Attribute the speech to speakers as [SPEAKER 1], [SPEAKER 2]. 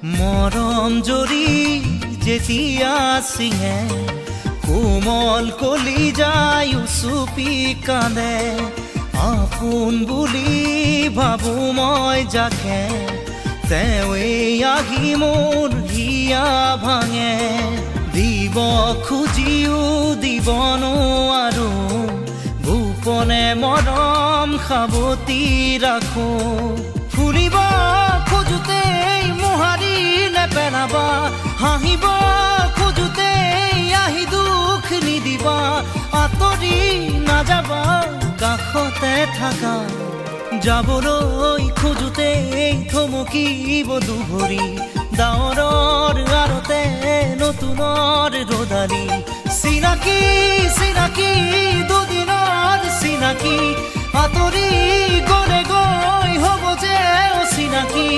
[SPEAKER 1] মৰম জৰি যেতিয়া চিঙে কোমল কলিজাই উচুপি কান্দে আপোন বুলি ভাবো মই যাকে তেৱেই আহি মোৰ হিয়া ভাঙে দিব খুজিও দিব নোৱাৰো গোপনে মৰম সাৱতি ৰাখো ফুৰিব খোজোতেই মোহাৰি নেপেলাবা হাঁহিব খোজোতেই আহি দুখ নিদিবা আঁতৰি নাযাবা কাষতে থাকা যাবলৈ খোজোতেই থমকিব দুভৰি ডাৱৰৰ আৰতে নতুনৰ ৰদালি চিনাকি চিনাকি দুদিনৰ চিনাকি আঁতৰি গ'লে গৈ হ'ব যে অচিনাকি